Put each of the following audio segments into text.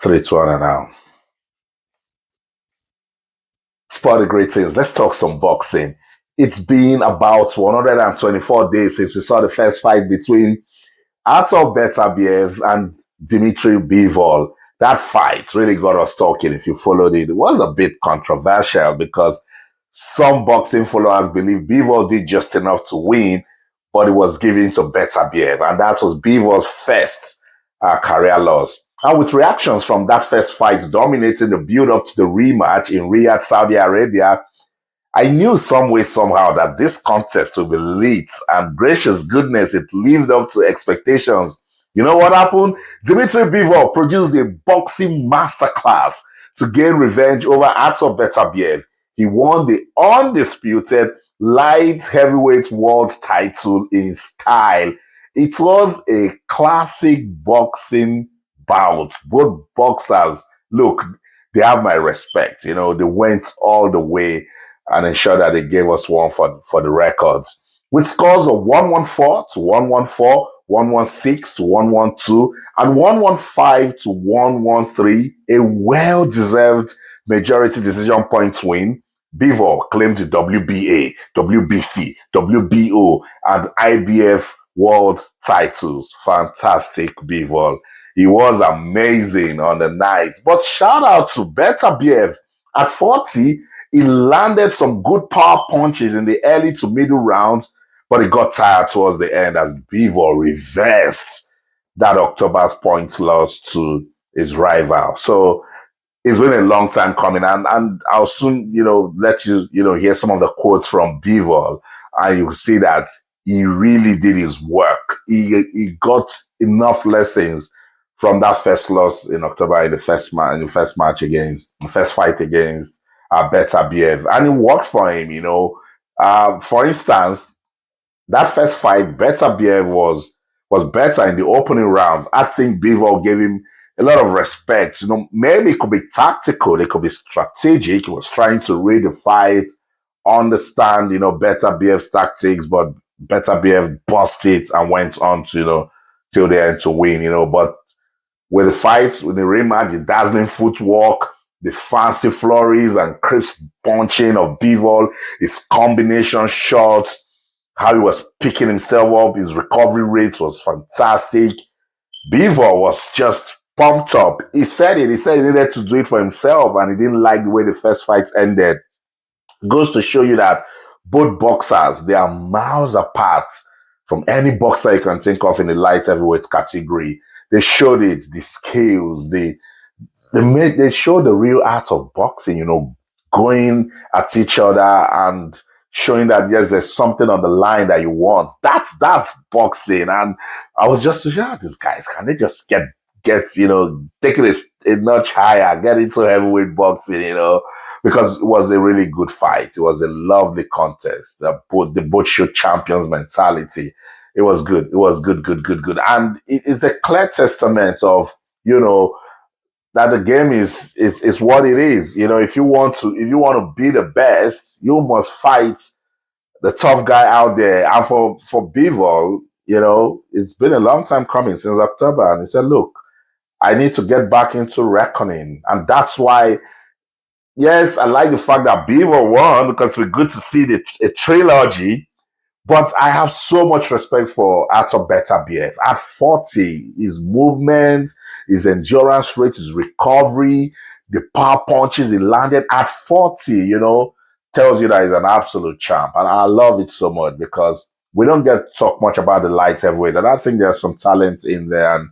3-2 now. Spot the great things. Let's talk some boxing. It's been about 124 days since we saw the first fight between Artur Beterbiev and Dmitry Bivol. That fight really got us talking if you followed it. It was a bit controversial because some boxing followers believe Bivol did just enough to win, but it was given to Beterbiev, and that was Bivol's first career loss. And with reactions from that first fight dominating the build-up to the rematch in Riyadh, Saudi Arabia, I knew some way, somehow that this contest would be lit, and gracious goodness, it lived up to expectations. You know what happened? Dmitry Bivol produced a boxing masterclass to gain revenge over Artur Beterbiev. He won the undisputed light heavyweight world title in style. It was a classic boxing bout. Both boxers, look, they have my respect. You know, they went all the way and ensured that they gave us one for the records. With scores of 114 to 114, 116 to 112, and 115 to 113, a well-deserved majority decision point win. Bivol claimed the WBA, WBC, WBO, and IBF world titles. Fantastic, Bivol. He was amazing on the night. But shout out to Beterbiev. At 40, he landed some good power punches in the early to middle rounds, but he got tired towards the end as Bivol reversed that October's points loss to his rival. So it's been a long time coming, and I'll soon, let you, hear some of the quotes from Bivol, and you'll see that he really did his work. He got enough lessons from that first loss in October in the first fight against Beterbiev, and it worked for him. For instance, that first fight, Beterbiev was better in the opening rounds. I think Bivol gave him a lot of respect. Maybe it could be tactical, it could be strategic. He was trying to read the fight, understand, Beterbiev's tactics, but Beterbiev busted it and went on to, till the end to win, but with the fight, with the rematch, the dazzling footwork, the fancy flurries and crisp punching of Bivol, his combination shots, how he was picking himself up, his recovery rate was fantastic. Bivol was just pumped up. He said he needed to do it for himself, and he didn't like the way the first fight ended. Goes to show you that both boxers, they are miles apart from any boxer you can think of in the light heavyweight category. They showed it, the skills, they showed the real art of boxing, going at each other and showing that, yes, there's something on the line that you want. That's boxing. And I was just, these guys, can they just get take it a notch higher, get into heavyweight boxing, because it was a really good fight. It was a lovely contest. They both showed champions mentality. It was good. It was good. And it's a clear testament of, that the game is what it is. If you want to be the best, you must fight the tough guy out there. And for Bivol, it's been a long time coming since October. And he said, look, I need to get back into reckoning. And that's why, yes, I like the fact that Bivol won, because we're good to see a trilogy. But I have so much respect for Artur Beterbiev. At 40, his movement, his endurance rate, his recovery, the power punches he landed at 40, tells you that he's an absolute champ. And I love it so much because we don't get to talk much about the light heavyweight. And I think there's some talent in there.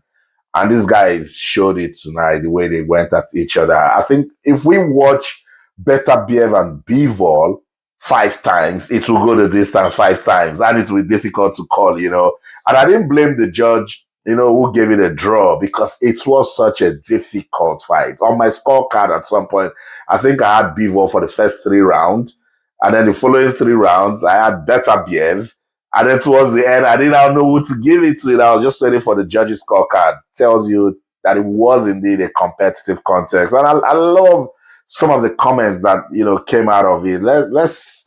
And these guys showed it tonight, the way they went at each other. I think if we watch Beterbiev and Bivol 5 times, it will go the distance 5 times, and it will be difficult to call, And I didn't blame the judge, who gave it a draw, because it was such a difficult fight. On my scorecard at some point, I think I had Bivol for the first 3 rounds, and then the following 3 rounds, I had Beterbiev, and then towards the end, I didn't know who to give it to. I was just waiting for the judge's scorecard. Tells you that it was indeed a competitive contest, and I love some of the comments that came out of it. Let's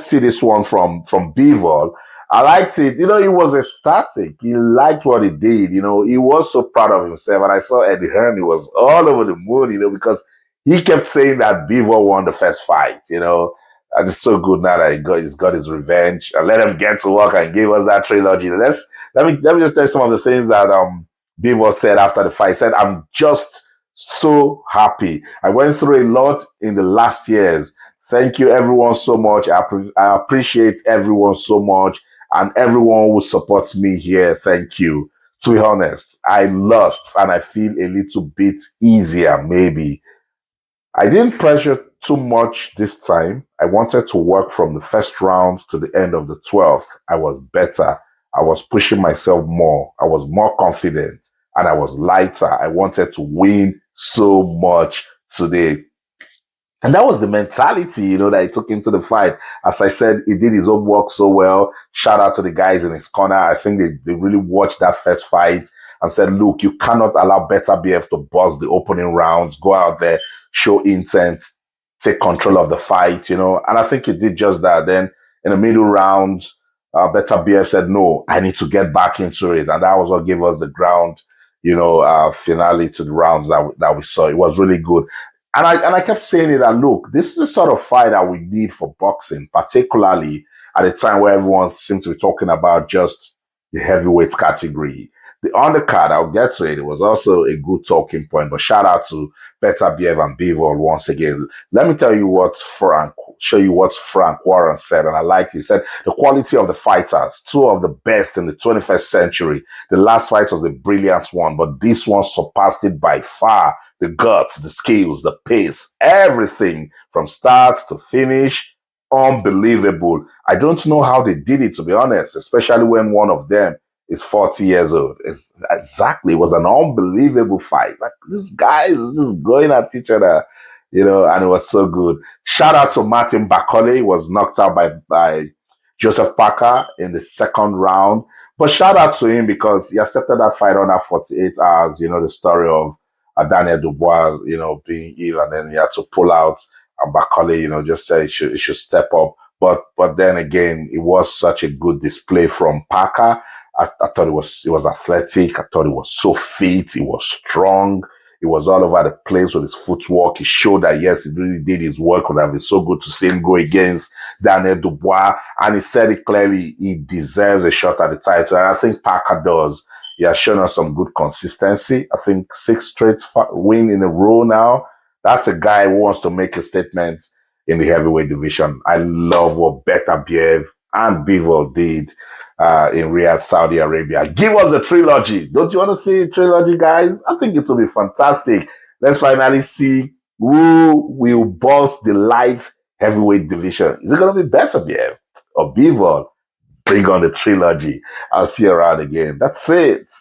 see this one from Bivol, I liked it. You know, he was ecstatic. He liked what he did. You know, he was so proud of himself. And I saw Eddie Hearn, he was all over the moon, you know, because he kept saying that Bivol won the first fight, you know. And it's so good now that he's got his revenge. And let him get to work and give us that trilogy. Let me just tell you some of the things that Bivol said after the fight. He said, I'm just so happy. I went through a lot in the last years. Thank you everyone so much. I appreciate everyone so much and everyone who supports me here. Thank you. To be honest, I lost and I feel a little bit easier maybe. I didn't pressure too much this time. I wanted to work from the first round to the end of the 12th. I was better. I was pushing myself more. I was more confident and I was lighter. I wanted to win so much today. And that was the mentality, you know, that he took into the fight. As I said, he did his own work so well. Shout out to the guys in his corner. I think they really watched that first fight and said, look, you cannot allow Beterbiev to buzz the opening rounds, go out there, show intent, take control of the fight, you know. And I think he did just that. Then in the middle rounds, Beterbiev said, no, I need to get back into it. And that was what gave us the ground, you know, finale to the rounds that we saw. It was really good. And I kept saying it that, look, this is the sort of fight that we need for boxing, particularly at a time where everyone seems to be talking about just the heavyweight category. The undercard, I'll get to it. It was also a good talking point, but shout out to Beterbiev and Bivol once again. Let me tell you show you what Frank Warren said, and I liked it. He said, the quality of the fighters, two of the best in the 21st century. The last fight was a brilliant one, but this one surpassed it by far. The guts, the skills, the pace, everything from start to finish, unbelievable. I don't know how they did it, to be honest, especially when one of them is 40 years old. It was an unbelievable fight. Like, these guys just going at each other, you know, and it was so good. Shout out to Martin Bakole. He was knocked out by Joseph Parker in the second round. But shout out to him because he accepted that fight under 48 hours. You know, the story of Daniel Dubois, you know, being ill and then he had to pull out. And Bakole, you know, just said he should step up. But then again, it was such a good display from Parker. I thought it was athletic. I thought it was so fit. It was strong. It was all over the place with his footwork. He showed that, yes, he really did his work. Would have been so good to see him go against Daniel Dubois. And he said it clearly, he deserves a shot at the title. And I think Parker does. He has shown us some good consistency. I think 6 straight win in a row now. That's a guy who wants to make a statement in the heavyweight division. I love what Beterbiev and Bivol did in Riyadh, Saudi Arabia. Give us a trilogy. Don't you want to see a trilogy, guys? I think it will be fantastic. Let's finally see who will boss the light heavyweight division. Is it going to be Beterbiev or Bivol? Bring on the trilogy. I'll see you around again. That's it.